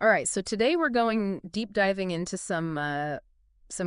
All right, so today we're going deep diving into some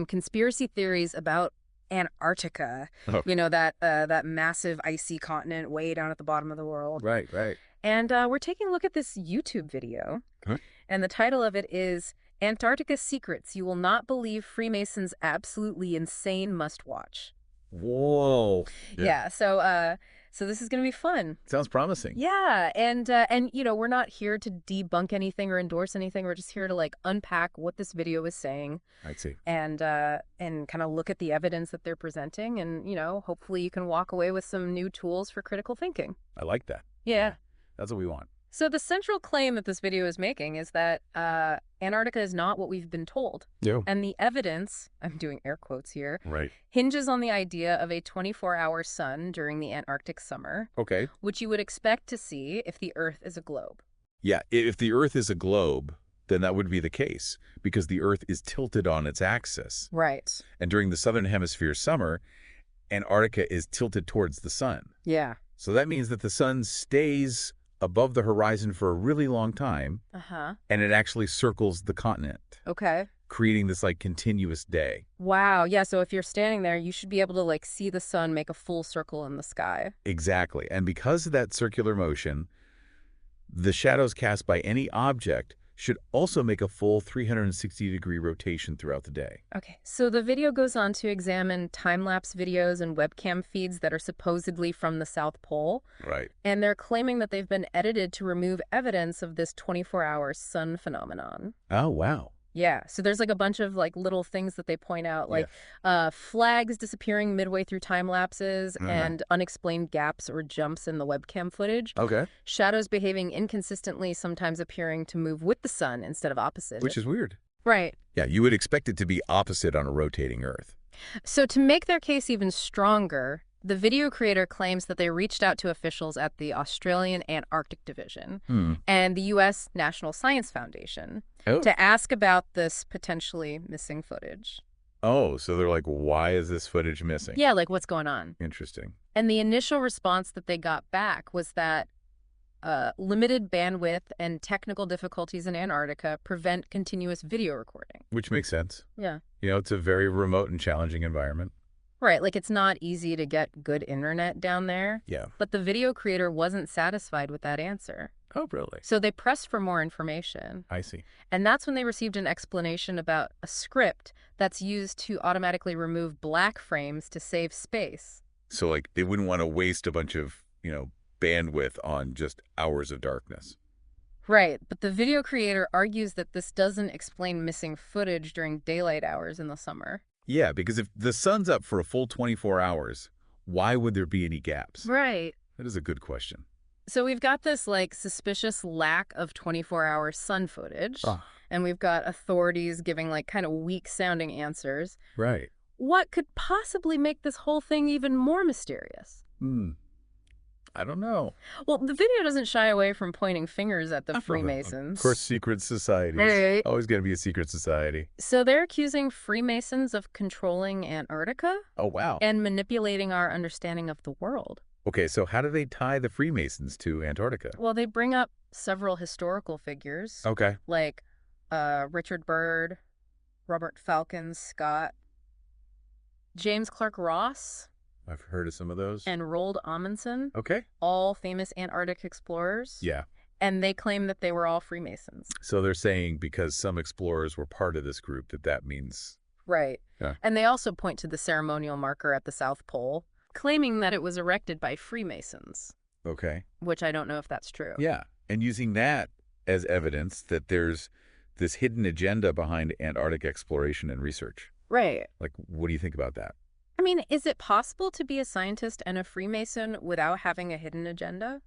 conspiracy theories about Antarctica. Oh, You know, that massive icy continent way down at the bottom of the world. right, right. And we're taking a look at this YouTube video, Huh? and the title of it is Antarctica Secrets You Will Not Believe Freemasons Absolutely Insane Must Watch. Whoa. Yeah. Yeah, so this is going to be fun. Sounds promising. Yeah, and you know, we're not here to debunk anything or endorse anything. We're just here to like unpack what this video is saying I see. and kind of look at the evidence that they're presenting, and you know, hopefully you can walk away with some new tools for critical thinking. I like that. Yeah. That's what we want. So the central claim that this video is making is that Antarctica is not what we've been told. Yeah. And the evidence, I'm doing air quotes here, Right. hinges on the idea of a 24-hour sun during the Antarctic summer, Okay. which you would expect to see if the Earth is a globe. Yeah, if the Earth is a globe, then that would be the case, because the Earth is tilted on its axis. Right. And during the southern hemisphere summer, Antarctica is tilted towards the sun. Yeah. So that means that the sun stays above the horizon for a really long time, Uh-huh. and it actually circles the continent, Okay. creating this like continuous day. Wow. Yeah, so if you're standing there, you should be able to like see the sun make a full circle in the sky. Exactly. And because of that circular motion, the shadows cast by any object should also make a full 360-degree rotation throughout the day. Okay. So the video goes on to examine time-lapse videos and webcam feeds that are supposedly from the South Pole, Right. and they're claiming that they've been edited to remove evidence of this 24-hour sun phenomenon. Oh, wow. Yeah, so there's like a bunch of like little things that they point out, like flags disappearing midway through time lapses and unexplained gaps or jumps in the webcam footage. Okay. Shadows behaving inconsistently, sometimes appearing to move with the sun instead of opposite Which it. is weird. Right. Yeah, you would expect it to be opposite on a rotating Earth. So to make their case even stronger, the video creator claims that they reached out to officials at the Australian Antarctic Division and the U.S. National Science Foundation to ask about this potentially missing footage. Oh, so they're like, why is this footage missing? Yeah, like what's going on? Interesting. And the initial response that they got back was that limited bandwidth and technical difficulties in Antarctica prevent continuous video recording. Which makes sense. Yeah. You know, it's a very remote and challenging environment. Right, like it's not easy to get good internet down there. Yeah. But the video creator wasn't satisfied with that answer. Oh, really? So they pressed for more information. I see. And that's when they received an explanation about a script that's used to automatically remove black frames to save space. So, like, they wouldn't want to waste a bunch of, bandwidth on just hours of darkness. Right, but the video creator argues that this doesn't explain missing footage during daylight hours in the summer. Yeah, because if the sun's up for a full 24 hours, why would there be any gaps? Right. That is a good question. So we've got this, like, suspicious lack of 24-hour sun footage, and we've got authorities giving, like, kind of weak-sounding answers. Right. What could possibly make this whole thing even more mysterious? I don't know. Well, the video doesn't shy away from pointing fingers at the Freemasons. Of course, secret societies. Right. Always going to be a secret society. So they're accusing Freemasons of controlling Antarctica Oh, wow. and manipulating our understanding of the world. Okay, so how do they tie the Freemasons to Antarctica? Well, they bring up several historical figures, Okay. like Richard Byrd, Robert Falcon Scott, James Clark Ross, I've heard of some of those. and Roald Amundsen, Okay. all famous Antarctic explorers. Yeah. And they claim that they were all Freemasons. So they're saying because some explorers were part of this group that means... Right. Yeah. And they also point to the ceremonial marker at the South Pole, claiming that it was erected by Freemasons, Okay. which I don't know if that's true. Yeah. And using that as evidence that there's this hidden agenda behind Antarctic exploration and research. Right. Like, what do you think about that? I mean, is it possible to be a scientist and a Freemason without having a hidden agenda?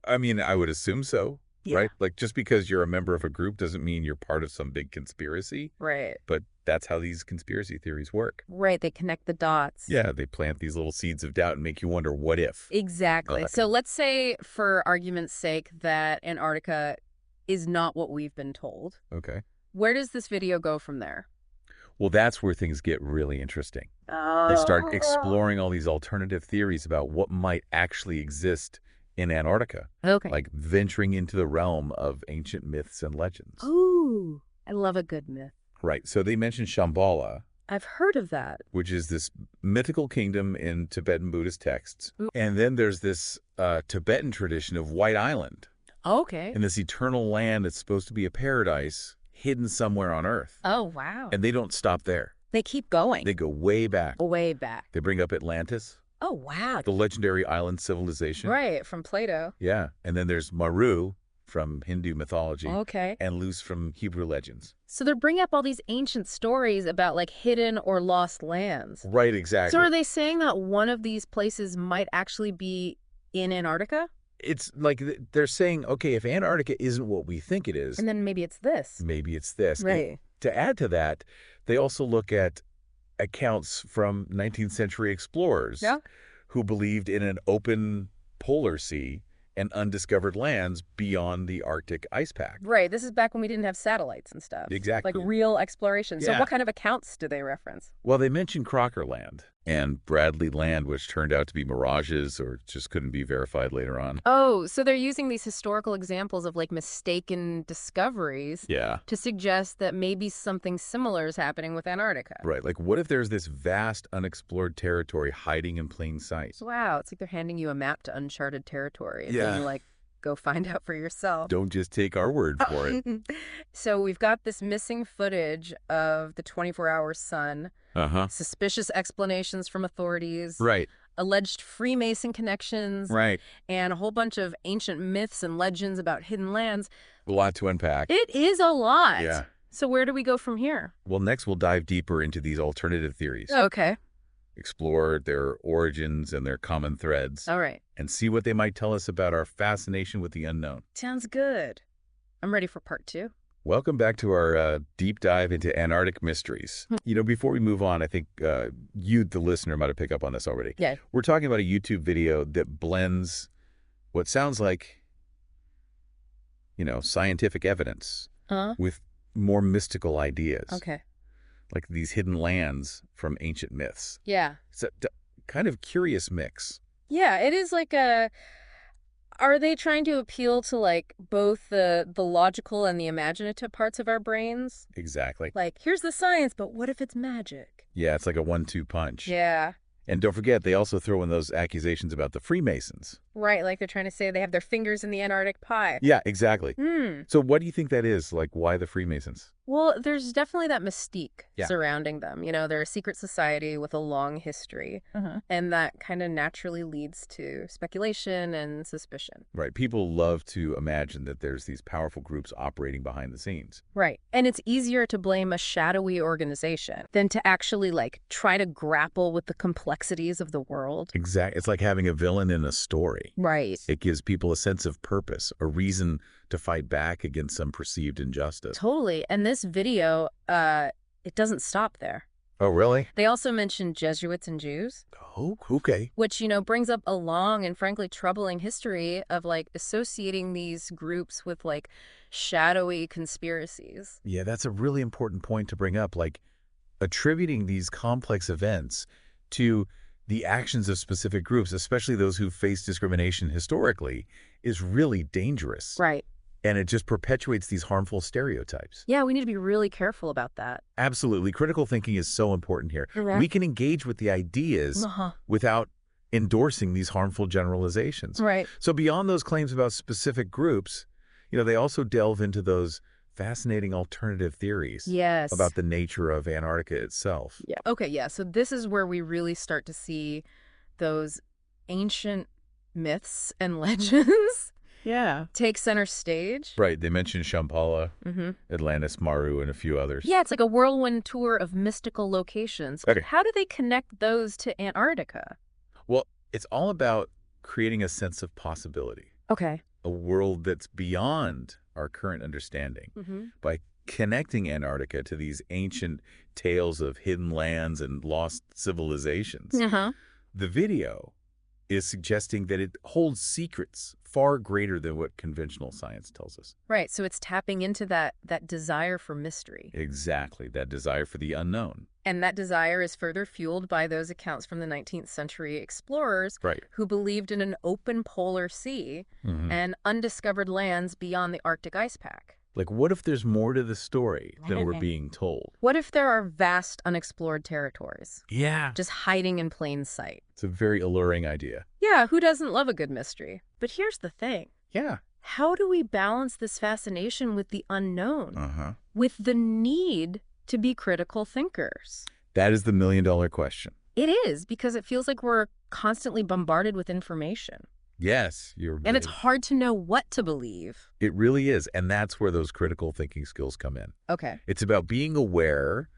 I mean, I would assume so, Yeah. right? Like, just because you're a member of a group doesn't mean you're part of some big conspiracy. Right. But that's how these conspiracy theories work. Right. They connect the dots. Yeah, they plant these little seeds of doubt and make you wonder, what if? Exactly. Okay. So let's say, for argument's sake, that Antarctica is not what we've been told. Okay. Where does this video go from there? Well, that's where things get really interesting. They start exploring all these alternative theories about what might actually exist in Antarctica. Okay. Like venturing into the realm of ancient myths and legends. Ooh, I love a good myth. Right. So they mentioned Shambhala, I've heard of that. which is this mythical kingdom in Tibetan Buddhist texts. Ooh. And then there's this Tibetan tradition of White Island. Okay. And this eternal land that's supposed to be a paradise hidden somewhere on Earth. Oh, wow. And they don't stop there. They keep going. They go way back. Way back. They bring up Atlantis, Oh, wow. the legendary island civilization. Right, from Plato. Yeah. And then there's Maru from Hindu mythology. Okay. And Luz from Hebrew legends. So they're bringing up all these ancient stories about like hidden or lost lands. Right, exactly. So are they saying that one of these places might actually be in Antarctica? It's like they're saying, okay, if Antarctica isn't what we think it is, And then maybe it's this. maybe it's this. Right. And to add to that, they also look at accounts from 19th century explorers who believed in an open polar sea and undiscovered lands beyond the Arctic ice pack. Right. This is back when we didn't have satellites and stuff. Exactly. Like real exploration. So Yeah. what kind of accounts do they reference? Well, they mentioned Crocker Land and Bradley Land, which turned out to be mirages or just couldn't be verified later on. Oh, so they're using these historical examples of like mistaken discoveries Yeah. to suggest that maybe something similar is happening with Antarctica. Right. Like, what if there's this vast unexplored territory hiding in plain sight? Wow, it's like they're handing you a map to uncharted territory. And Yeah. then you like go find out for yourself. Don't just take our word for it. So we've got this missing footage of the 24-hour sun, Uh-huh. suspicious explanations from authorities, Right. alleged Freemason connections, Right. and a whole bunch of ancient myths and legends about hidden lands. A lot to unpack. It is a lot. Yeah. So where do we go from here? Well, next we'll dive deeper into these alternative theories, Okay. explore their origins and their common threads, All right. and see what they might tell us about our fascination with the unknown. Sounds good. I'm ready for part 2. Welcome back to our deep dive into Antarctic mysteries. Before we move on, I think you, the listener, might have picked up on this already. Yeah. We're talking about a YouTube video that blends what sounds like, scientific evidence with more mystical ideas. Okay. Like these hidden lands from ancient myths. Yeah. It's a kind of curious mix. Yeah, it is like a... Are they trying to appeal to like both the logical and the imaginative parts of our brains? Exactly. Like, here's the science, but what if it's magic? Yeah, it's like a 1-2 punch. Yeah. And don't forget, they also throw in those accusations about the Freemasons. Right, like they're trying to say they have their fingers in the Antarctic pie. Yeah, exactly. Hmm. So what do you think that is? Like, why the Freemasons? Well, there's definitely that mystique Yeah. surrounding them. They're a secret society with a long history, and that kind of naturally leads to speculation and suspicion. Right. People love to imagine that there's these powerful groups operating behind the scenes. Right. And it's easier to blame a shadowy organization than to actually like try to grapple with the complexities of the world. Exactly. It's like having a villain in a story. Right. It gives people a sense of purpose, a reason to fight back against some perceived injustice. Totally. And this video, it doesn't stop there. Oh, really? They also mentioned Jesuits and Jews. Oh, okay. Which, brings up a long and frankly troubling history of like associating these groups with like shadowy conspiracies. Yeah, that's a really important point to bring up. Like attributing these complex events to the actions of specific groups, especially those who face discrimination historically, is really dangerous. Right. And it just perpetuates these harmful stereotypes. Yeah, we need to be really careful about that. Absolutely. Critical thinking is so important here. Correct. We can engage with the ideas without endorsing these harmful generalizations. Right. So beyond those claims about specific groups, they also delve into those fascinating alternative theories Yes. about the nature of Antarctica itself. Yeah. Okay, yeah. So this is where we really start to see those ancient myths and legends take center stage. Right. They mentioned Shambhala, Mm-hmm. Atlantis, Maru, and a few others. Yeah, it's like a whirlwind tour of mystical locations. Okay. How do they connect those to Antarctica? Well, it's all about creating a sense of possibility, Okay. a world that's beyond our current understanding. By connecting Antarctica to these ancient tales of hidden lands and lost civilizations, Uh-huh. the video is suggesting that it holds secrets far greater than what conventional science tells us. Right, so it's tapping into that desire for mystery. Exactly, that desire for the unknown. And that desire is further fueled by those accounts from the 19th century explorers who believed in an open polar sea and undiscovered lands beyond the Arctic ice pack. Like, what if there's more to the story than we're being told? What if there are vast unexplored territories? Yeah. Just hiding in plain sight. It's a very alluring idea. Yeah, who doesn't love a good mystery? But here's the thing. Yeah. How do we balance this fascination with the unknown? With the need to be critical thinkers? That is the million-dollar question. It is, because it feels like we're constantly bombarded with information. Yes, you're And it's hard to know what to believe. It really is, and that's where those critical thinking skills come in. Okay. It's about being aware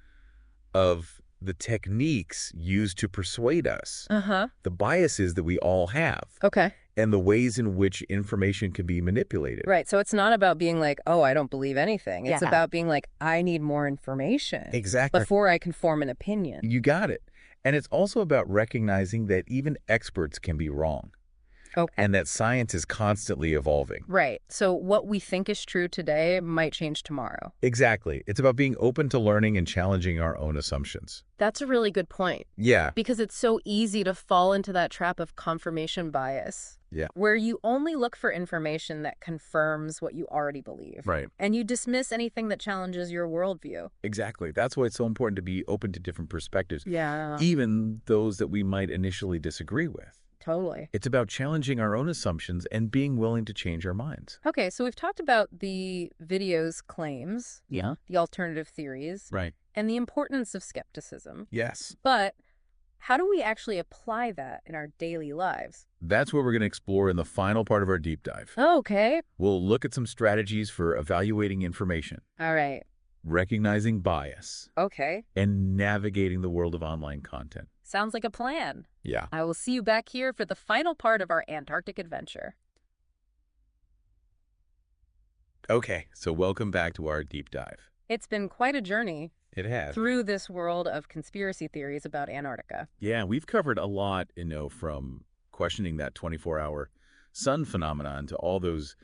of the techniques used to persuade us, the biases that we all have, and the ways in which information can be manipulated. Right, so it's not about being like, oh, I don't believe anything. It's about being like, I need more information before I can form an opinion. You got it. And it's also about recognizing that even experts can be wrong. And that science is constantly evolving. Right. So what we think is true today might change tomorrow. Exactly. It's about being open to learning and challenging our own assumptions. That's a really good point. Yeah. Because it's so easy to fall into that trap of confirmation bias. Yeah. Where you only look for information that confirms what you already believe. Right. And you dismiss anything that challenges your worldview. Exactly. That's why it's so important to be open to different perspectives. Yeah. Even those that we might initially disagree with. Totally. It's about challenging our own assumptions and being willing to change our minds. Okay, so we've talked about the video's claims, the alternative theories, and the importance of skepticism. Yes. But how do we actually apply that in our daily lives? That's what we're going to explore in the final part of our deep dive. Okay. We'll look at some strategies for evaluating information. All right. Recognizing bias. Okay. And navigating the world of online content. Sounds like a plan. Yeah. I will see you back here for the final part of our Antarctic adventure. Okay, so welcome back to our deep dive. It's been quite a journey. It has. Through this world of conspiracy theories about Antarctica. Yeah, we've covered a lot, from questioning that 24-hour sun phenomenon to all those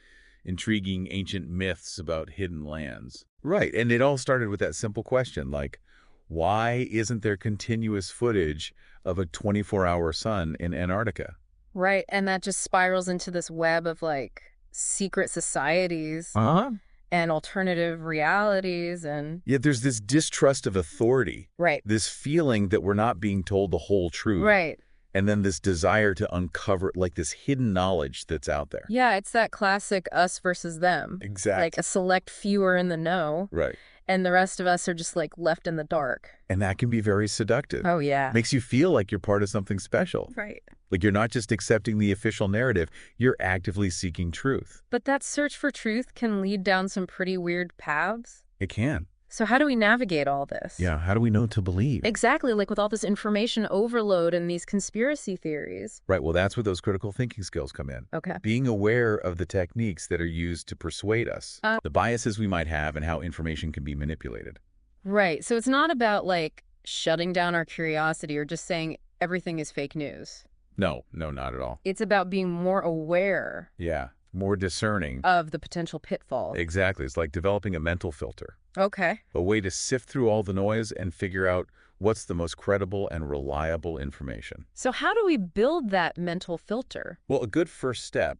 intriguing ancient myths about hidden lands. Right, and it all started with that simple question, like, why isn't there continuous footage of a 24-hour sun in Antarctica? Right, and that just spirals into this web of, like, secret societies and alternative realities and... Yet there's this distrust of authority. Right. This feeling that we're not being told the whole truth. Right. And then this desire to uncover, like, this hidden knowledge that's out there. Yeah, it's that classic us versus them. Exactly. Like a select few are in the know. Right. And the rest of us are just, like, left in the dark. And that can be very seductive. Oh, yeah. Makes you feel like you're part of something special. Right. Like you're not just accepting the official narrative, you're actively seeking truth. But that search for truth can lead down some pretty weird paths. It can. So how do we navigate all this? Yeah, how do we know what to believe? Exactly, like with all this information overload and these conspiracy theories. Right, well, that's where those critical thinking skills come in. Okay. Being aware of the techniques that are used to persuade us, the biases we might have, and how information can be manipulated. Right, so it's not about, like, shutting down our curiosity or just saying everything is fake news. No, not at all. It's about being more aware. Yeah, more discerning. Of the potential pitfalls. Exactly, it's like developing a mental filter. Okay. A way to sift through all the noise and figure out what's the most credible and reliable information. So how do we build that mental filter? Well, a good first step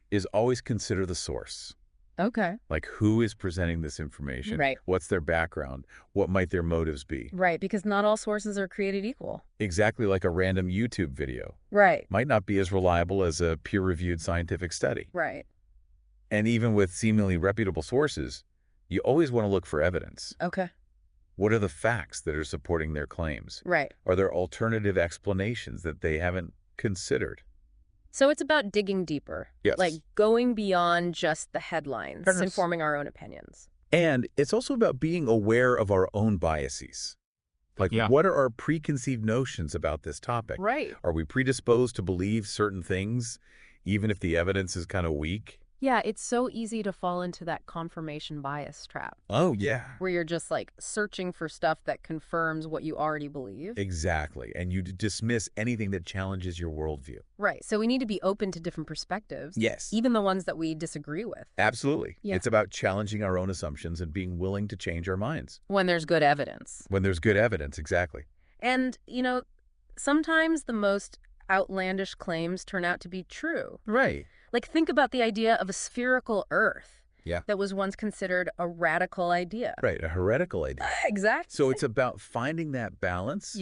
is always consider the source. Okay. Like, who is presenting this information? Right. What's their background? What might their motives be? Right, because not all sources are created equal. Exactly, like a random YouTube video. Right. Might not be as reliable as a peer-reviewed scientific study. Right. And even with seemingly reputable sources, you always want to look for evidence. Okay. What are the facts that are supporting their claims? Right. Are there alternative explanations that they haven't considered? So it's about digging deeper. Yes. Like going beyond just the headlines and forming our own opinions. And it's also about being aware of our own biases. Like, what are our preconceived notions about this topic? Right. Are we predisposed to believe certain things, even if the evidence is kind of weak? Yeah, it's so easy to fall into that confirmation bias trap. Oh, yeah. Where you're just like searching for stuff that confirms what you already believe. Exactly. And you dismiss anything that challenges your worldview. Right. So we need to be open to different perspectives. Yes. Even the ones that we disagree with. Absolutely. Yeah. It's about challenging our own assumptions and being willing to change our minds. When there's good evidence. When there's good evidence, exactly. And, sometimes the most outlandish claims turn out to be true. Right. Like, think about the idea of a spherical Earth. Yeah. That was once considered a radical idea. Right, a heretical idea. Exactly. So it's about finding that balance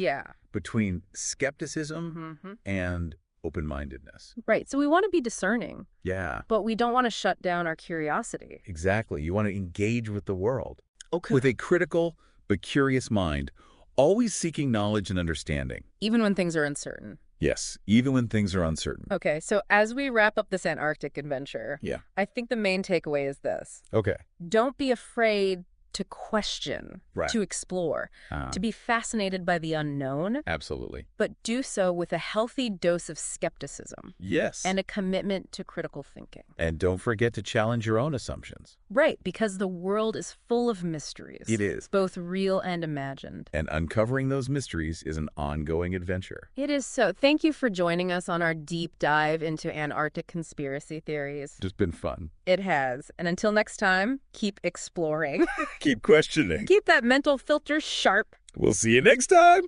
between skepticism and open-mindedness. Right. So we want to be discerning. Yeah. But we don't want to shut down our curiosity. Exactly. You want to engage with the world. Okay. With a critical but curious mind, always seeking knowledge and understanding. Even when things are uncertain. Yes, even when things are uncertain. Okay, so as we wrap up this Antarctic adventure, I think the main takeaway is this. Okay. Don't be afraid to question, to explore, to be fascinated by the unknown. Absolutely. But do so with a healthy dose of skepticism. Yes. And a commitment to critical thinking. And don't forget to challenge your own assumptions. Right, because the world is full of mysteries. It is. Both real and imagined. And uncovering those mysteries is an ongoing adventure. It is so. Thank you for joining us on our deep dive into Antarctic conspiracy theories. It's been fun. It has. And until next time, keep exploring. Keep questioning. Keep that mental filter sharp. We'll see you next time.